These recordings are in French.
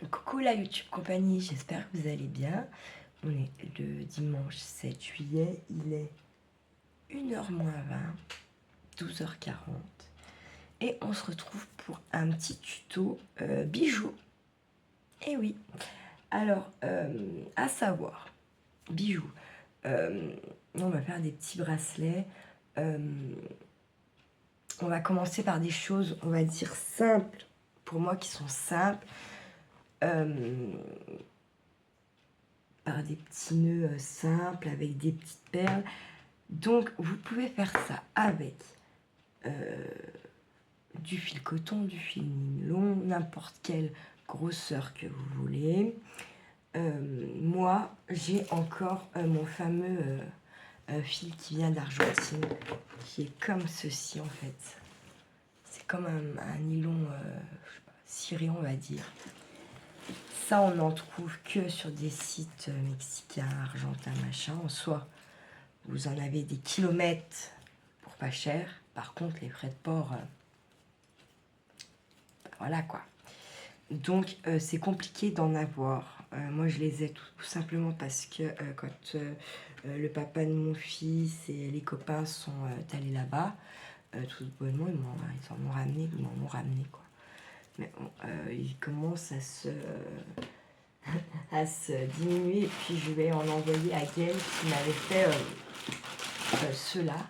Coucou la YouTube compagnie, j'espère que vous allez bien. On est le dimanche 7 juillet, il est 1h moins 20, 12h40. Et on se retrouve pour un petit tuto bijoux. Et oui, alors, à savoir, bijoux. On va faire des petits bracelets. On va commencer par des choses, on va dire simples, pour moi qui sont simples. Par des petits nœuds simples avec des petites perles. Donc vous pouvez faire ça avec du fil coton, du fil nylon, n'importe quelle grosseur que vous voulez. Moi j'ai encore mon fameux fil qui vient d'Argentine, qui est comme ceci en fait. C'est comme un nylon je sais pas, ciré on va dire. Ça, on n'en trouve que sur des sites mexicains, argentins, machin. En soi, vous en avez des kilomètres pour pas cher. Par contre, les frais de port, voilà quoi. Donc, c'est compliqué d'en avoir. Moi, je les ai tout simplement parce que quand le papa de mon fils et les copains sont allés là-bas, tout bonnement, ils en ont ramené, ils m'en ont ramené quoi. Mais bon, ils commencent à se diminuer, et puis je vais en envoyer à Gaëlle qui m'avait fait ceux-là.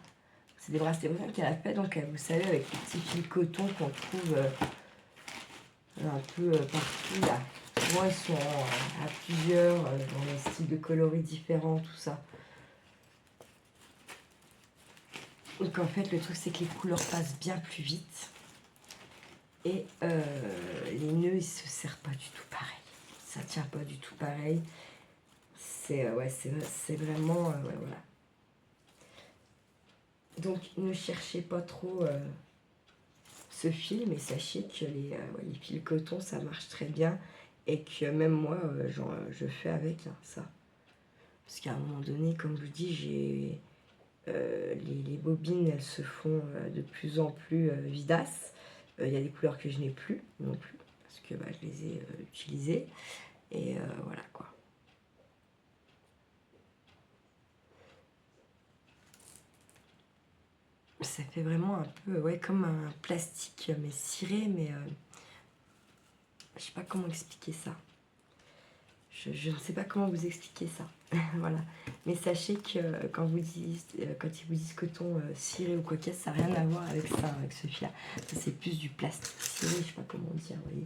C'est des bracelets qu'elle a fait, donc vous savez, avec les petits fils coton qu'on trouve un peu partout là. Souvent ils sont à plusieurs, dans des styles de coloris différents, tout ça. Donc en fait le truc c'est que les couleurs passent bien plus vite. Et les nœuds ils se serrent pas du tout pareil. Ça tient pas du tout pareil. C'est ouais, c'est vraiment ouais, voilà. Donc ne cherchez pas trop ce fil, mais sachez que les fils coton ça marche très bien et que même moi je fais avec ça. Parce qu'à un moment donné, comme je vous dis, j'ai les bobines elles se font de plus en plus vidaces. Il y a des couleurs que je n'ai plus non plus parce que je les ai utilisées et voilà quoi. Ça fait vraiment un peu ouais, comme un plastique mais ciré, mais je sais pas comment expliquer ça. Je ne sais pas comment vous expliquer ça. Voilà. Mais sachez que quand ils vous disent coton ciré ou quoi qu'est-ce, ça n'a rien à voir avec ça, avec ce fil-là. Ça c'est plus du plastique ciré, je sais pas comment dire, vous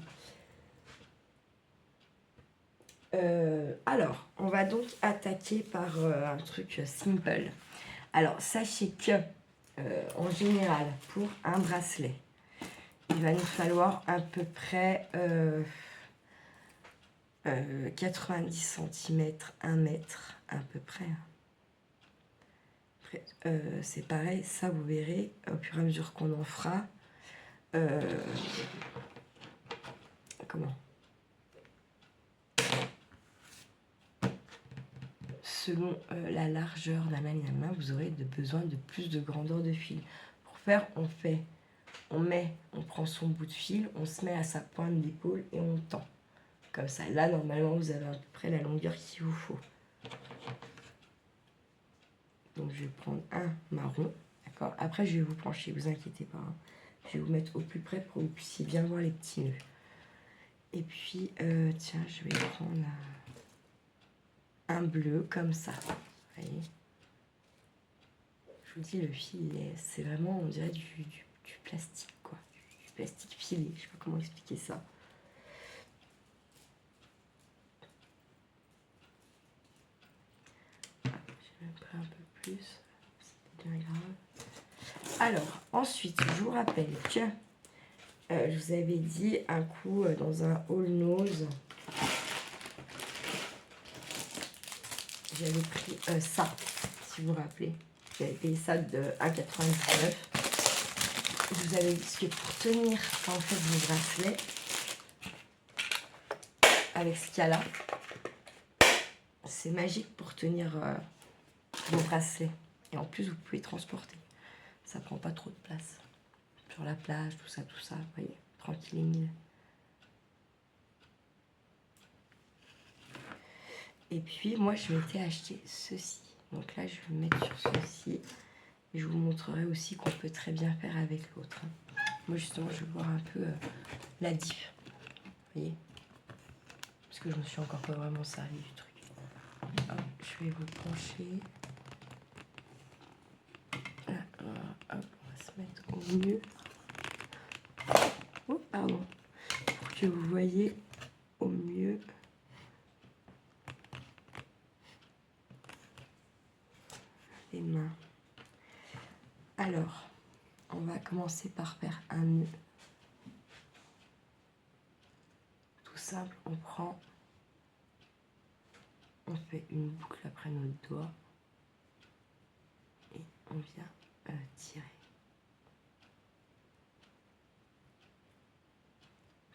voyez. Alors, on va donc attaquer par un truc simple. Alors, sachez que en général, pour un bracelet, il va nous falloir à peu près 90 cm, 1 mètre à peu près. C'est pareil, ça vous verrez au fur et à mesure qu'on en fera. Comment ? Selon la largeur, la main, vous aurez besoin de plus de grandeur de fil. Pour faire, on prend son bout de fil, on se met à sa pointe d'épaule et on tend. Comme ça, là, normalement, vous avez à peu près la longueur qu'il vous faut. Donc, je vais prendre un marron, d'accord ? Après, je vais vous pencher, vous inquiétez pas. Hein. Je vais vous mettre au plus près pour que vous puissiez bien voir les petits nœuds. Et puis, tiens, je vais prendre un bleu comme ça. Vous voyez ? Je vous dis, le fil, c'est vraiment, on dirait du plastique, quoi. Du plastique filé, je sais pas comment expliquer ça. J'ai même pris un peu plus, c'est bien grave. Alors, ensuite, je vous rappelle que je vous avais dit un coup dans un all nose, j'avais pris ça, si vous vous rappelez. J'avais payé ça de 1,99 €. Je vous avais dit que pour tenir en fait vos bracelets, avec ce qu'il y a là, c'est magique pour tenir vos bracelets. Et en plus, vous pouvez transporter. Ça prend pas trop de place. Sur la plage, tout ça, vous voyez, tranquille et mille. Et puis moi je m'étais acheté ceci. Donc là je vais me mettre sur ceci. Et je vous montrerai aussi qu'on peut très bien faire avec l'autre. Moi justement je vais voir un peu la diff. Vous voyez? Parce que je me suis encore pas vraiment servi du truc. Hop, je vais vous pencher. Là, hop, on va se mettre au mieux. Oh pardon. Pour que vous voyez au mieux. Les mains. Alors, on va commencer par faire un nœud. Tout simple, on fait une boucle après notre doigt et on vient tirer.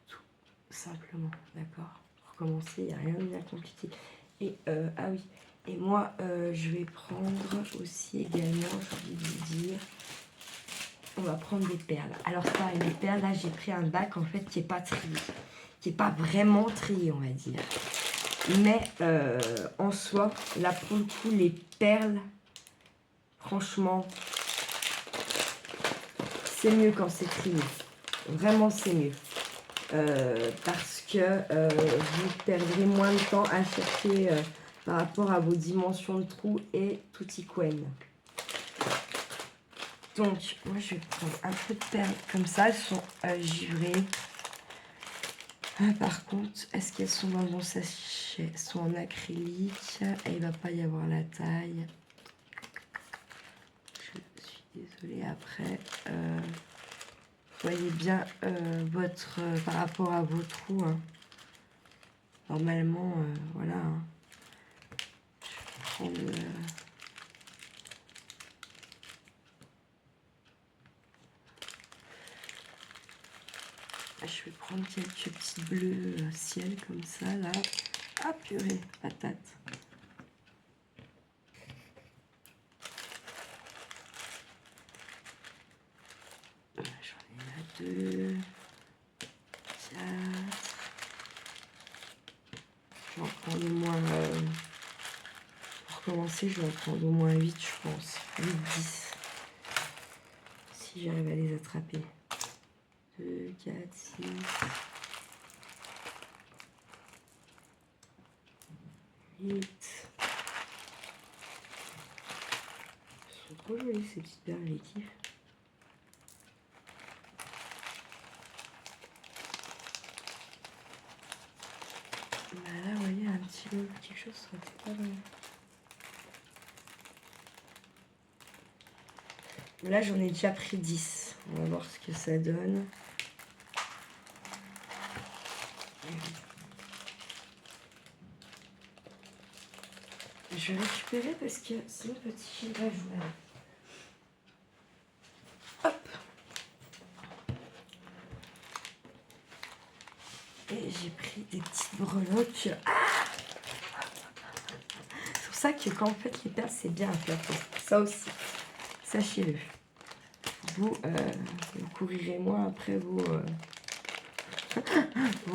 Tout simplement, d'accord? Pour commencer, il n'y a rien de bien compliqué. Et ah oui, et moi je vais prendre aussi également, j'ai oublié de vous dire, on va prendre des perles. Alors ça, les perles, là j'ai pris un bac en fait qui n'est pas trié, qui n'est pas vraiment trié on va dire. Mais en soi, là pour le coup, les perles, franchement, c'est mieux quand c'est trié. Vraiment, c'est mieux. Parce que vous perdrez moins de temps à chercher par rapport à vos dimensions de trous et tutti quem. Donc, moi, je vais prendre un peu de perles comme ça. Elles sont givrées. Par contre, est-ce qu'elles sont dans mon sachet? Elles sont en acrylique et il ne va pas y avoir la taille. Je suis désolée. Après, voyez bien votre par rapport à vos trous. Hein. Normalement, voilà. Hein. Je vais prendre je vais prendre quelques petits bleus ciel comme ça, là. Ah purée, patate. J'en ai là 2, 4. Je vais en prendre au moins... pour commencer, je vais en prendre au moins 8, je pense. 8, 10. Si j'arrive à les attraper. 2, 4, 6... 8. Ils sont trop jolies ces petites perles, les kiffs. Bah là, vous voyez, un petit peu quelque chose, ça aurait été pas mal. Là, j'en ai déjà pris 10. On va voir ce que ça donne. Je vais récupérer parce que c'est le petit chien va jouer. Hop. Et j'ai pris des petites breloques. Ah, c'est pour ça que quand on fait les perles, c'est bien à faire. Ça aussi, sachez-le. Vous courirez moins après vos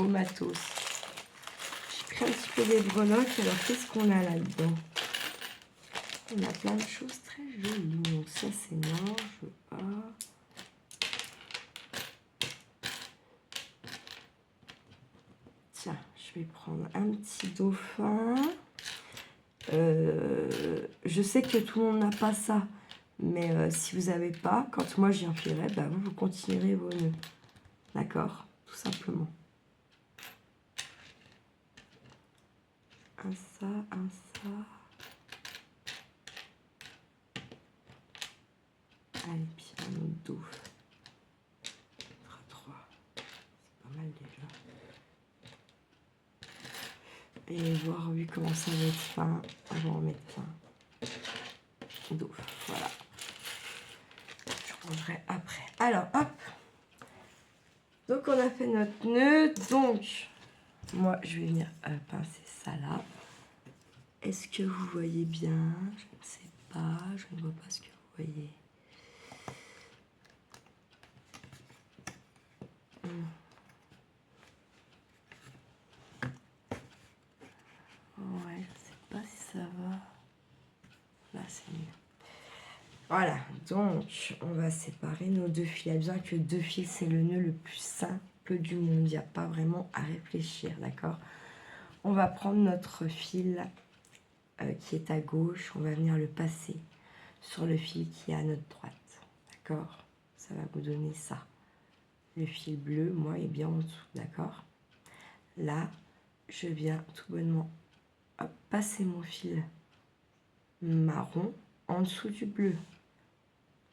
matos. J'ai pris un petit peu des breloques. Alors, qu'est-ce qu'on a là-dedans? On a plein de choses très jolies. Donc ça, c'est non, je veux pas. Tiens, je vais prendre un petit dauphin. Je sais que tout le monde n'a pas ça. Mais si vous n'avez pas, quand moi j'y enfilerai, bah vous continuerez vos nœuds. D'accord? Tout simplement. Un ça, un ça. Allez, puis un autre dauphin. 3. C'est pas mal déjà. Et voir vu comment ça va être fin, on va en mettre un. Dauphin, voilà. Je rangerai après. Alors, hop. Donc, on a fait notre nœud. Donc, moi, je vais venir pincer ça là. Est-ce que vous voyez bien? Je ne sais pas. Je ne vois pas ce que vous voyez. Ouais, je sais ça va. Là, c'est mieux. Voilà, donc on va séparer nos deux fils. Bien que deux fils, c'est le nœud le plus simple du monde. Il n'y a pas vraiment à réfléchir, d'accord? On va prendre notre fil qui est à gauche. On va venir le passer sur le fil qui est à notre droite, d'accord? Ça va vous donner ça. Le fil bleu, moi, est bien en dessous, d'accord? Là, je viens tout bonnement passer mon fil marron en dessous du bleu,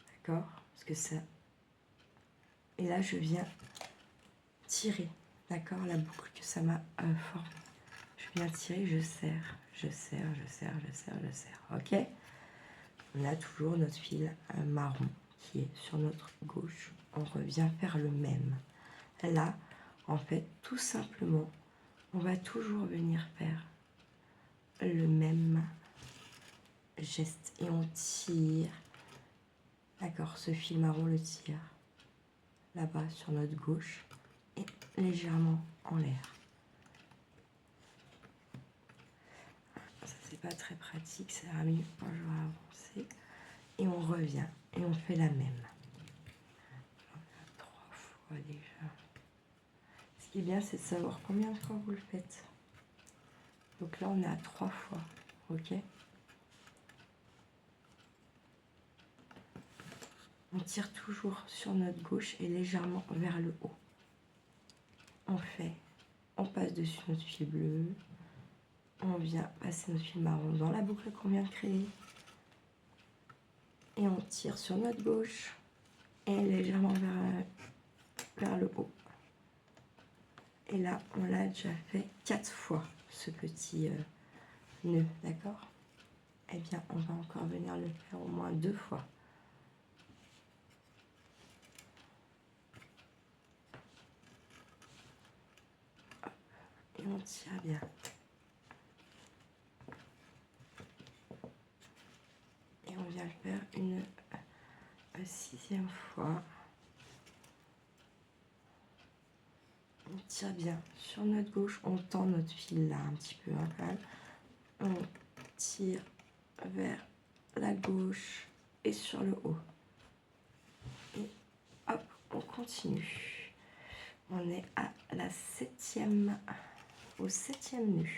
d'accord? Parce que ça... Et là, je viens tirer, d'accord? La boucle que ça m'a formée. Je viens tirer, je serre, je serre, je serre, je serre, je serre, ok? On a toujours notre fil marron qui est sur notre gauche. On revient faire le même. Là, en fait, tout simplement, on va toujours venir faire le même geste et on tire. D'accord, ce fil marron le tire là-bas sur notre gauche et légèrement en l'air. Ça, c'est pas très pratique, ça ira mieux quand je vais avancer. Et on revient et on fait la même. On a 3 fois déjà. Ce qui est bien, c'est de savoir combien de fois vous le faites. Donc là, on est à 3 fois, ok? On tire toujours sur notre gauche et légèrement vers le haut. On passe dessus notre fil bleu. On vient passer notre fil marron dans la boucle qu'on vient de créer. Et on tire sur notre gauche et légèrement vers le haut. Et là, on l'a déjà fait 4 fois, ce petit nœud, d'accord? Eh bien, on va encore venir le faire au moins 2 fois. Et on tire bien. Et on vient le faire une 6e fois. On tire bien sur notre gauche, on tend notre fil là un petit peu, hein, quand même. On tire vers la gauche et sur le haut. Et hop, on continue. On est à la 7e, au 7e nœud.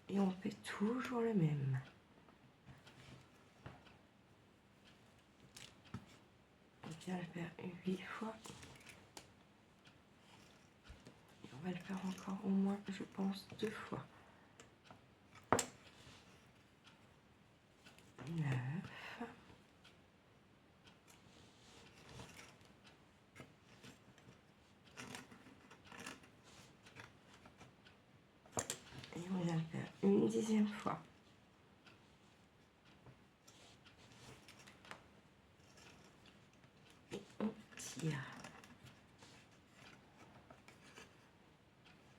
Et on fait toujours le même. On vient le faire 8 fois. Et on va le faire encore au moins, je pense, 2 fois. 9. Et on vient le faire une 10e fois. Et on tire.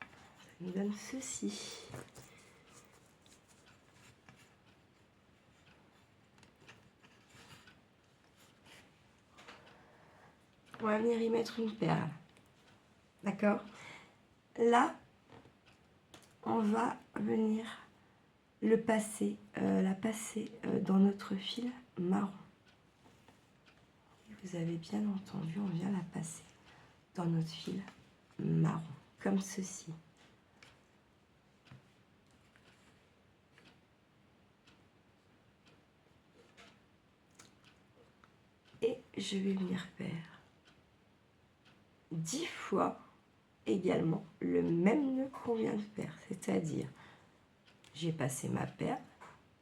Ça nous donne ceci. On va venir y mettre une perle. D'accord? Là, on va venir la passer dans notre fil marron. Vous avez bien entendu, on vient la passer dans notre fil marron, comme ceci. Et je vais venir faire 10 fois également le même nœud qu'on vient de faire, c'est-à-dire j'ai passé ma perle,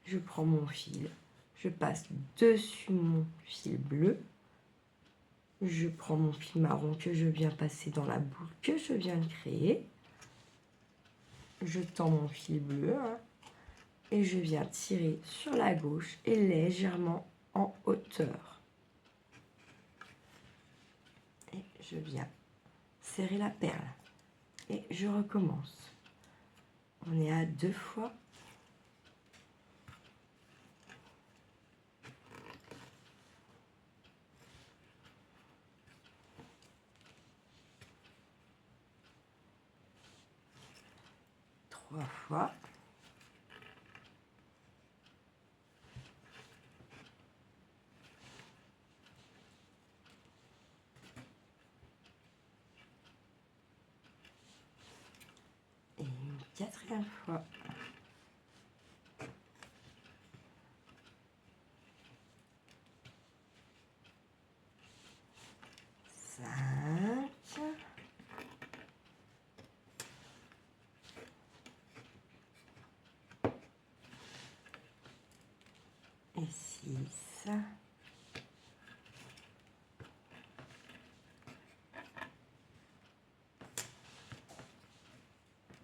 je prends mon fil, je passe dessus mon fil bleu, je prends mon fil marron que je viens passer dans la boucle que je viens de créer, je tends mon fil bleu et je viens tirer sur la gauche et légèrement en hauteur. Et je viens serrer la perle et je recommence. On est à 2 fois. Trois fois. fois. Et une quatrième fois. Et 6.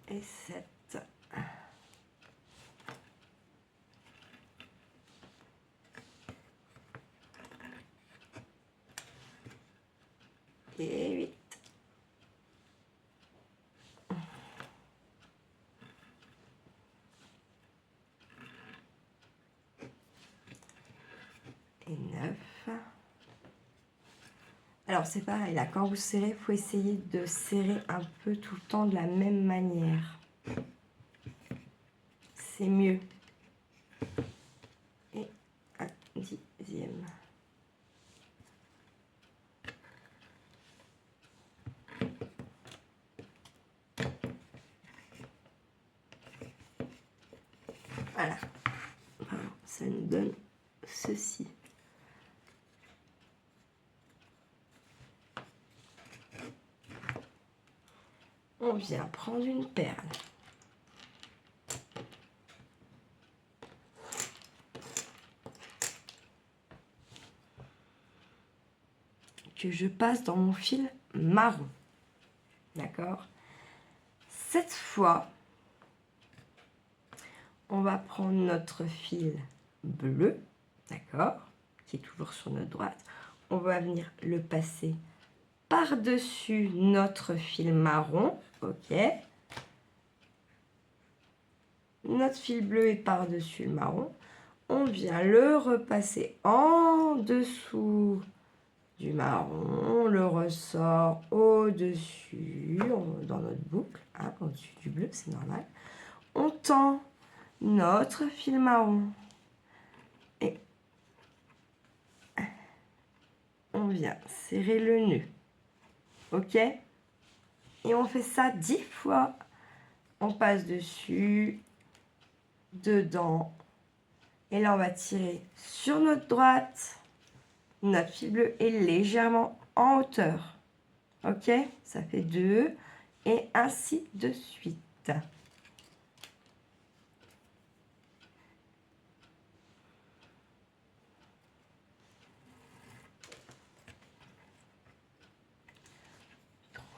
Et 7. Et 8. Et 9. Alors c'est pareil, là, quand vous serrez, il faut essayer de serrer un peu tout le temps de la même manière. C'est mieux. Et un 10e. Voilà. Ça nous donne ceci. On vient prendre une perle. Que je passe dans mon fil marron. D'accord? Cette fois, on va prendre notre fil bleu, d'accord? Qui est toujours sur notre droite. On va venir le passer par-dessus notre fil marron, ok? Notre fil bleu est par-dessus le marron. On vient le repasser en dessous du marron. On le ressort au-dessus, dans notre boucle, hein, au-dessus du bleu, c'est normal. On tend notre fil marron. Et on vient serrer le nœud. Ok? Et on fait ça 10 fois. On passe dessus, dedans. Et là, on va tirer sur notre droite. Notre fil bleu est légèrement en hauteur. Ok? Ça fait 2. Et ainsi de suite.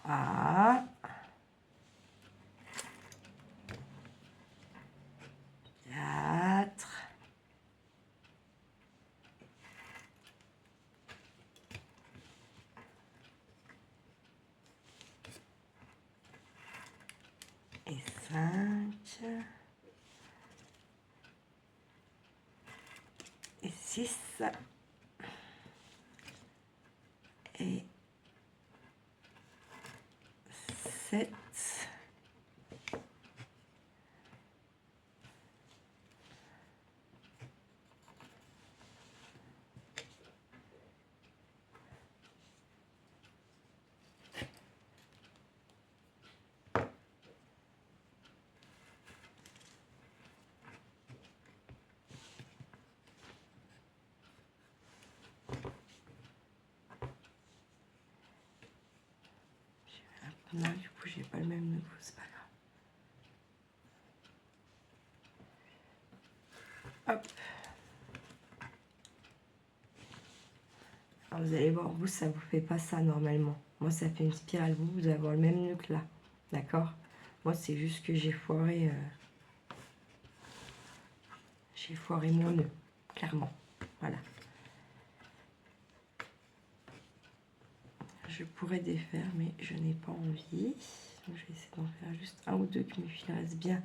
Ah. 4. Et 5. Et 6. Et 7. Non, du coup, j'ai pas le même nœud, c'est pas grave. Hop. Alors, vous allez voir, vous, ça vous fait pas ça normalement. Moi, ça fait une spirale. Vous allez avoir le même nœud que là. D'accord? Moi, c'est juste que j'ai foiré mon nœud. Clairement. Voilà. Je pourrais défaire, mais je n'ai pas envie. Donc, je vais essayer d'en faire juste un ou deux que mes fils restent bien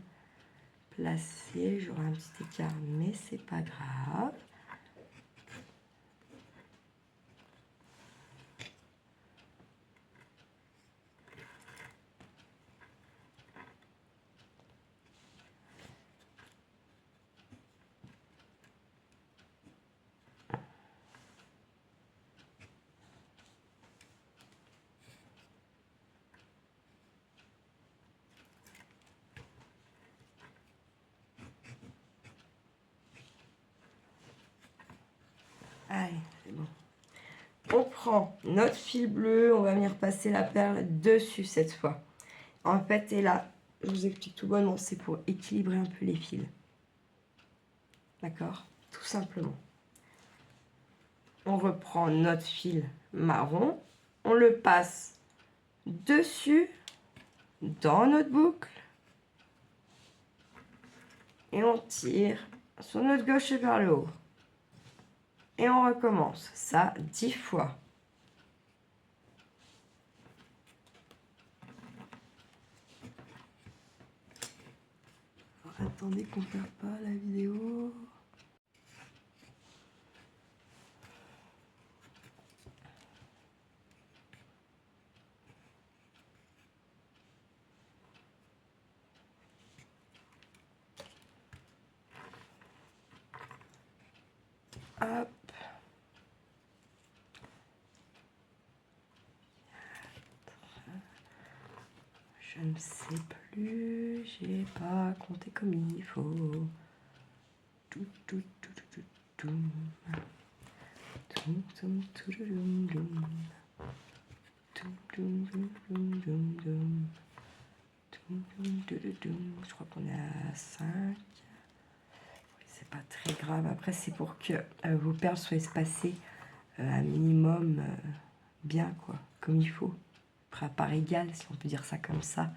placés. J'aurai un petit écart, mais c'est pas grave. c'est bon. On prend notre fil bleu, on va venir passer la perle dessus cette fois. En fait, et là, je vous explique tout bonnement, c'est pour équilibrer un peu les fils. D'accord? Tout simplement. On reprend notre fil marron, on le passe dessus, dans notre boucle, et on tire sur notre gauche vers le haut. Et on recommence ça 10 fois. Alors, attendez qu'on ne perd pas la vidéo. Hop. Je ne sais plus, j'ai pas compté comme il faut. Tout, tout, tout, tout, tout, tout. Toum, toum, toulouloum, loum. Toum, toum, toum, toum, toum, toum. Toum, toum, toulouloum. Je crois qu'on est à 5. C'est pas très grave. Après, c'est pour que vos perles soient espacées un minimum bien, quoi, comme il faut. Après, à part égale, si on peut dire ça comme ça.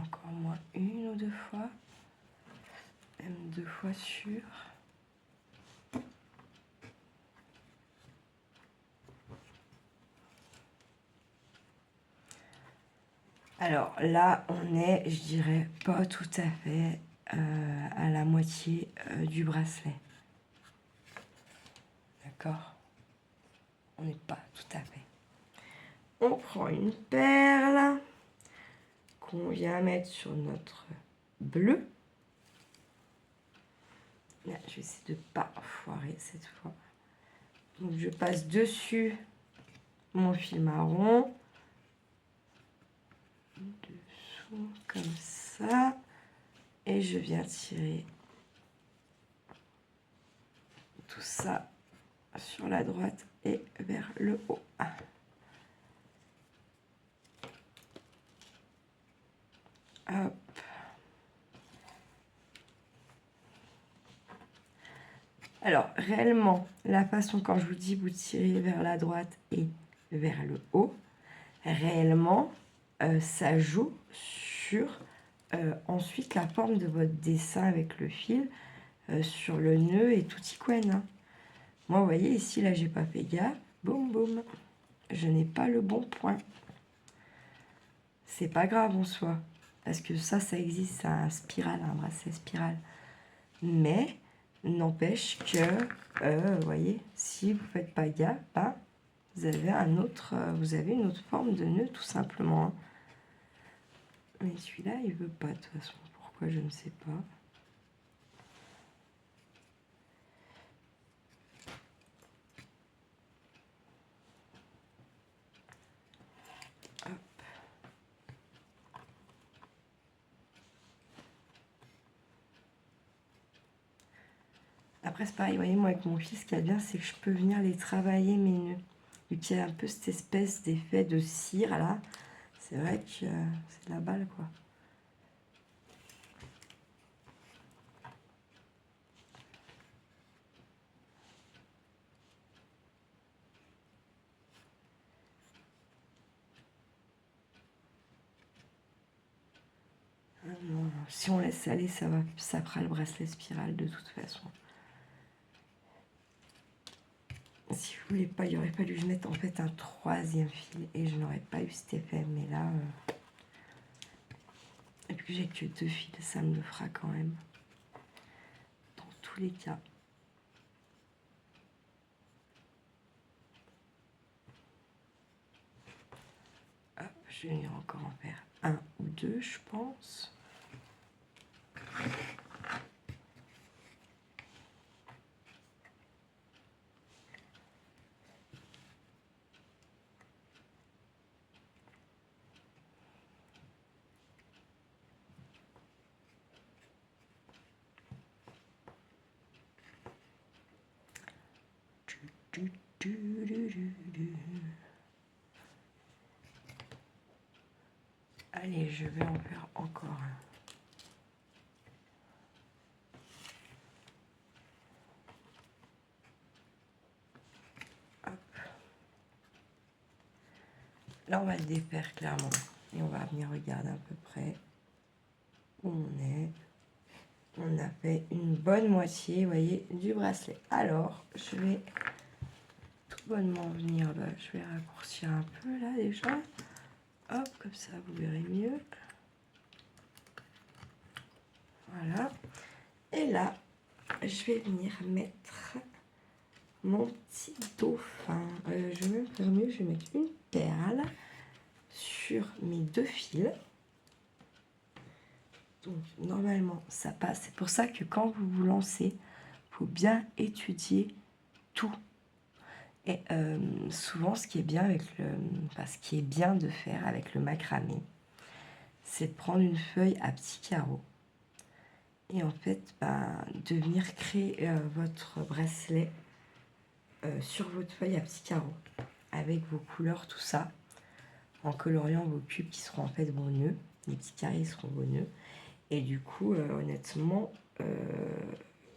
Encore moins une ou deux fois, même 2 fois sûr. Alors là, on est, je dirais, pas tout à fait à la moitié du bracelet. D'accord? On n'est pas tout à fait. On prend une perle qu'on vient mettre sur notre bleu. Là, je vais essayer de ne pas foirer cette fois. Donc je passe dessus mon fil marron. Dessous, comme ça. Et je viens tirer tout ça sur la droite et vers le haut. Hop. Alors, réellement, la façon, quand je vous dis, vous tirez vers la droite et vers le haut, réellement, ça joue sur ensuite la forme de votre dessin avec le fil, sur le nœud et tout y couenne. Hein. Moi, vous voyez, ici, là, j'ai pas fait gaffe. Boum, boum. Je n'ai pas le bon point. C'est pas grave en soi. Parce que ça existe, c'est un spiral, un bracelet spiral. Mais, n'empêche que, vous voyez, si vous ne faites pas gaffe, ben, vous avez une autre forme de nœud, tout simplement. Hein. Mais celui-là, il veut pas, de toute façon. Pourquoi, je ne sais pas. Après, c'est pareil, vous voyez, moi, avec mon fil, ce qu'il y a bien, c'est que je peux venir les travailler, mes nœuds. Vu qu'il y a un peu cette espèce d'effet de cire, là, c'est vrai que c'est de la balle, quoi. Non, si on laisse aller, ça fera le bracelet spiral de toute façon. Si vous voulez pas, il aurait fallu que je mette en fait un troisième fil et je n'aurais pas eu cet effet. Mais là, et puis j'ai que 2 fils, ça me le fera quand même. Dans tous les cas. Hop, je vais venir encore en faire 1 ou 2, je pense. Allez, je vais en faire encore un. Hop. Là, on va le défaire clairement. Et on va venir regarder à peu près où on est. On a fait une bonne moitié, vous voyez, du bracelet. Alors, je vais tout bonnement venir, je vais raccourcir un peu là déjà. Hop, comme ça vous verrez mieux. Voilà. Et là, je vais venir mettre mon petit dauphin. Je vais me faire mieux, je vais mettre une perle sur mes 2 fils. Donc normalement ça passe. C'est pour ça que quand vous vous lancez, il faut bien étudier tout. Et souvent ce qui est bien avec ce qui est bien de faire avec le macramé, c'est de prendre une feuille à petits carreaux et en fait de venir créer votre bracelet sur votre feuille à petits carreaux avec vos couleurs, tout ça, en coloriant vos cubes qui seront en fait vos nœuds. Les petits carrés seront vos nœuds. Et du coup, honnêtement,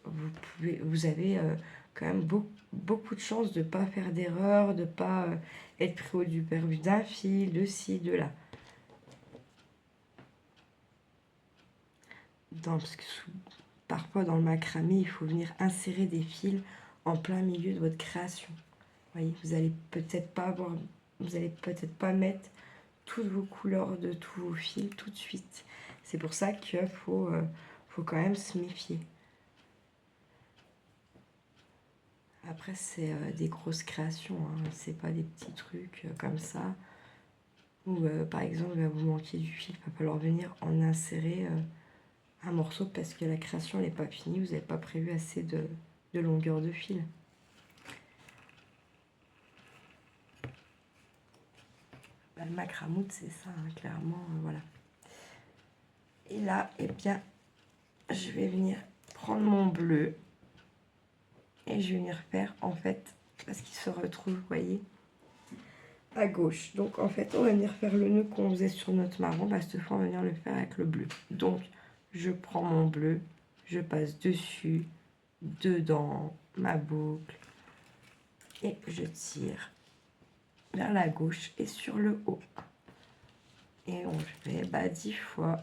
vous avez quand même beaucoup de chances de ne pas faire d'erreur, de ne pas être pris au dépourvu d'un fil, de ci, de là. Parce que parfois, dans le macramé, il faut venir insérer des fils en plein milieu de votre création. Vous voyez, vous allez peut-être pas mettre toutes vos couleurs de tous vos fils tout de suite. C'est pour ça qu'il faut quand même se méfier. Après, c'est des grosses créations, hein. C'est pas des petits trucs comme ça. Ou par exemple, il va vous manquer du fil, il va falloir venir en insérer un morceau parce que la création n'est pas finie, vous n'avez pas prévu assez de longueur de fil. Le macramout, c'est ça, hein, clairement, voilà. Et là, eh bien, je vais venir prendre mon bleu et je vais venir faire, en fait, parce qu'il se retrouve, vous voyez, à gauche. Donc, en fait, on va venir faire le nœud qu'on faisait sur notre marron. Cette fois, on va venir le faire avec le bleu. Donc, je prends mon bleu, je passe dessus, dedans, ma boucle, et je tire vers la gauche et sur le haut. Et on fait 10 fois.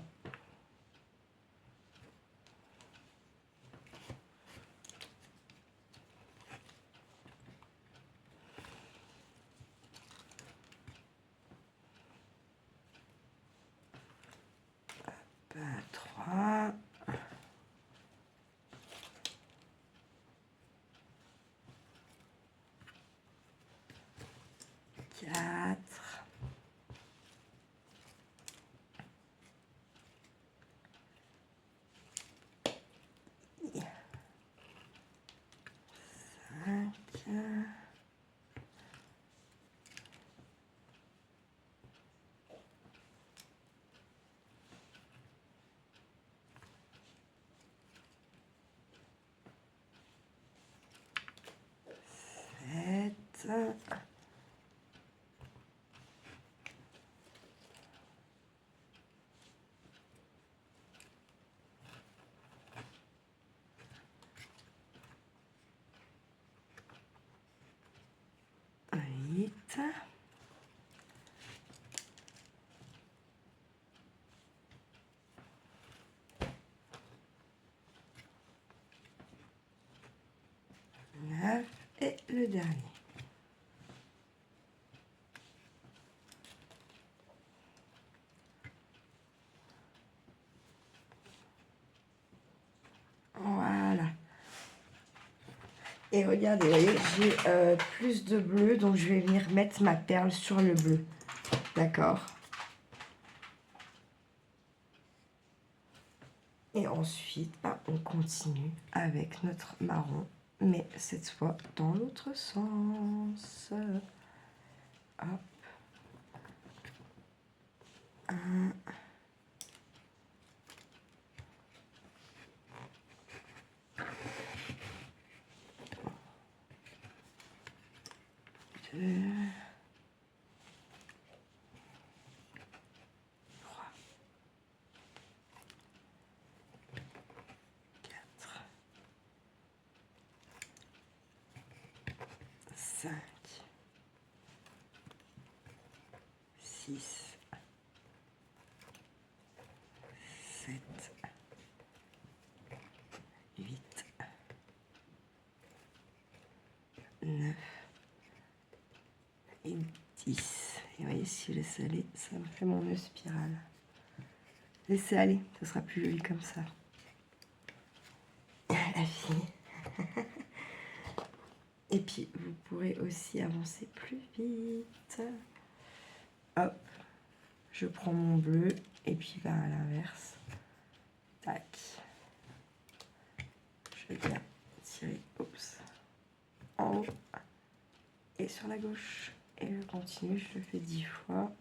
Hop, 3. 4. 5. 7. 8. 9 et le dernier. Et regardez, vous voyez, j'ai plus de bleu, donc je vais venir mettre ma perle sur le bleu. D'accord? Et ensuite, on continue avec notre marron, mais cette fois dans l'autre sens. Hop. 1. 2. 3. 4. 5. 6. 7. 8. 9. Et 10. Et vous voyez, si je laisse aller, ça me fait mon nœud spirale. Laissez aller, ça sera plus joli comme ça. La fille. Et puis, vous pourrez aussi avancer plus vite. Hop, je prends mon bleu et puis à l'inverse. Tac. Je viens tirer, en haut et sur la gauche. Et je continue, je le fais 10 fois.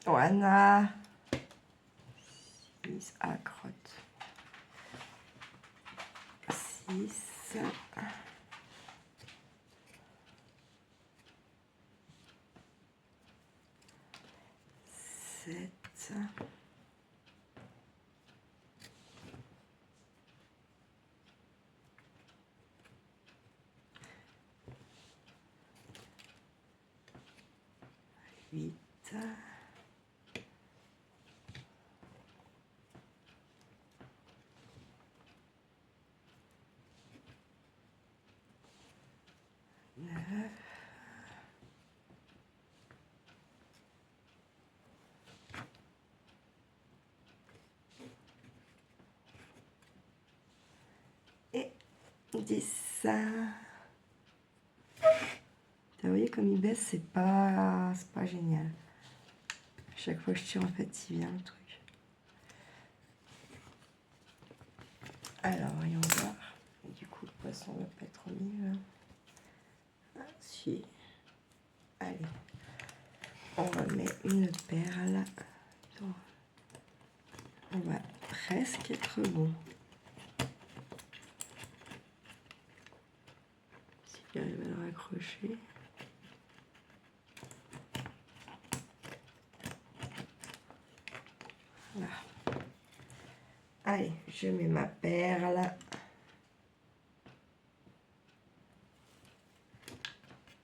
Voilà. 6 à crotte. 6. 7. 8. 9. Et 10. Vous voyez comme il baisse, c'est pas génial. À chaque fois que je tire, en fait, il vient le truc. Alors, voyons voir. Et du coup, le poisson va pas être au milieu. Ah, si. Allez. On remet une perle. On va presque être bon. Si j'arrive à le raccrocher. Voilà. Allez, je mets ma perle.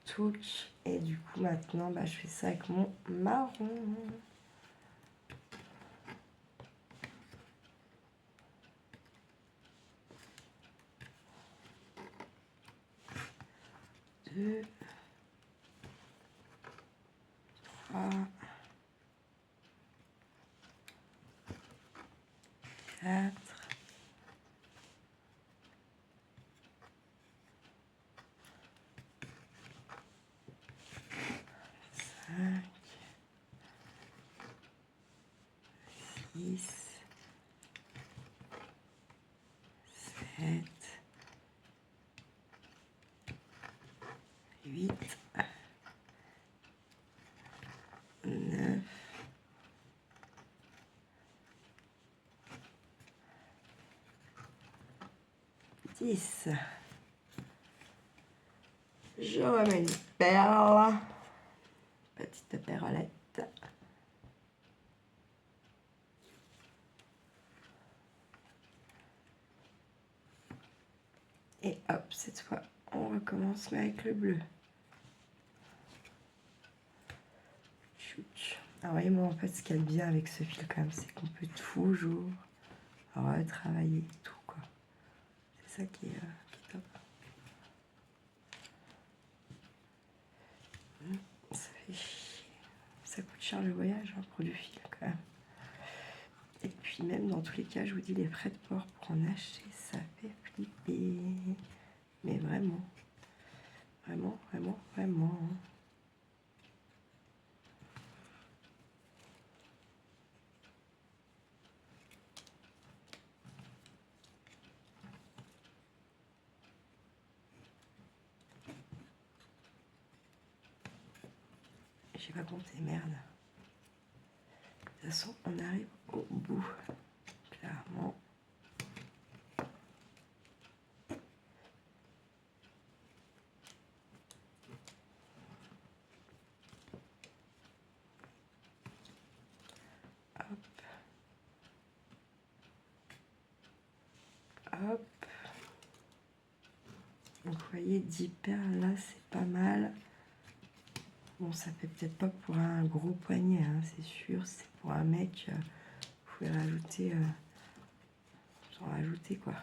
Touch. Et du coup, maintenant, je fais ça avec mon marron. Deux. 3. 4. 5. 6. 7. 8. 9. 10. Je remets une perle. Petite perlette. commence avec le bleu. Chouch. Alors voyez-moi, en fait, ce qu'il y a de bien avec ce fil quand même, c'est qu'on peut toujours retravailler tout, quoi. C'est ça qui est top. Ça fait chier. Ça coûte cher le voyage, hein, pour du fil quand même. Et puis même dans tous les cas, je vous dis, les frais de port pour en acheter, ça fait flipper. Mais vraiment, vraiment, vraiment, vraiment. J'ai pas compté, merde. De toute façon, on arrive au bout, clairement. Hop. Hop. Donc vous voyez, 10 perles là, c'est pas mal. Bon, ça fait peut-être pas pour un gros poignet, hein, c'est sûr. C'est pour un mec, vous pouvez rajouter, en rajouter quoi.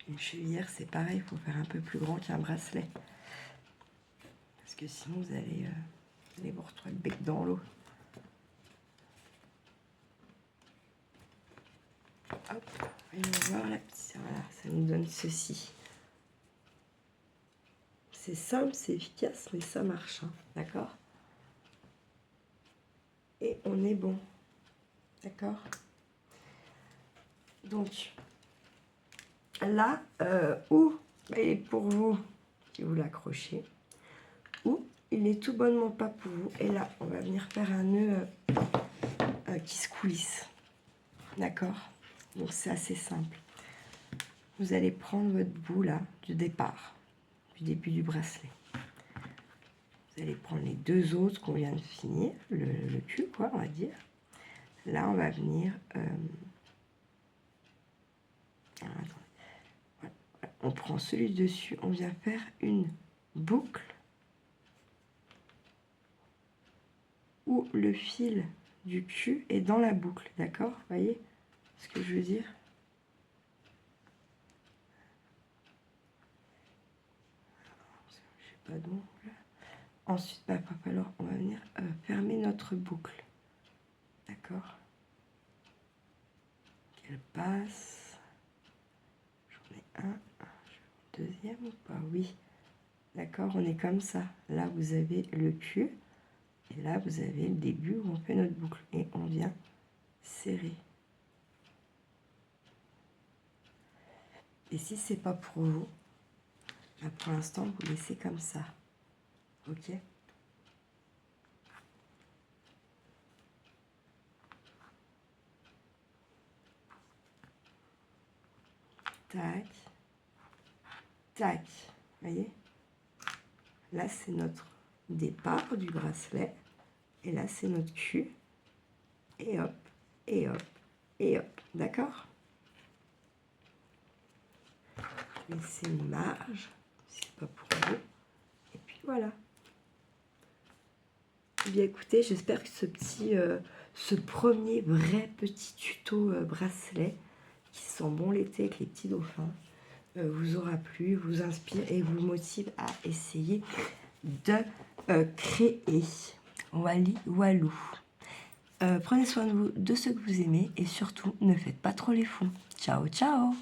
Une chevillère, c'est pareil, il faut faire un peu plus grand qu'un bracelet. Parce que sinon, vous allez vous retrouver le bec dans l'eau. Hop, voyons voir la petite. Voilà, ça nous donne ceci. C'est simple, c'est efficace, mais ça marche, hein, d'accord? Et on est bon, d'accord? Donc, là, où il est pour vous, si vous l'accrochez, ou il est tout bonnement pas pour vous. Et là, on va venir faire un nœud qui se coulisse, d'accord? Donc, c'est assez simple. Vous allez prendre votre bout, là, du départ, du début du bracelet. Vous allez prendre les deux autres qu'on vient de finir, le cul, quoi, on va dire. Là, on va venir... voilà. On prend celui dessus, on vient faire une boucle où le fil du cul est dans la boucle, d'accord? Vous voyez ce que je veux dire? Je sais pas d'ongle. Ensuite, alors on va venir fermer notre boucle, d'accord? Qu'elle passe. J'en ai un, deuxième ou pas? Oui, d'accord, on est comme ça. Là, vous avez le cul. Et là, vous avez le début où on fait notre boucle. Et on vient serrer. Et si c'est pas pour vous, là, pour l'instant, vous laissez comme ça. Ok? Tac. Tac. Vous voyez? Là, c'est notre départ du bracelet. Et là, c'est notre cul. Et hop, et hop, et hop. D'accord? Laissez une marge, si c'est pas pour vous. Et puis voilà. Eh bien écoutez, j'espère que ce premier vrai petit tuto bracelet qui sent bon l'été avec les petits dauphins vous aura plu, vous inspire et vous motive à essayer de créer. Wally Walou. Prenez soin de vous, de ceux que vous aimez et surtout ne faites pas trop les fous. Ciao, ciao!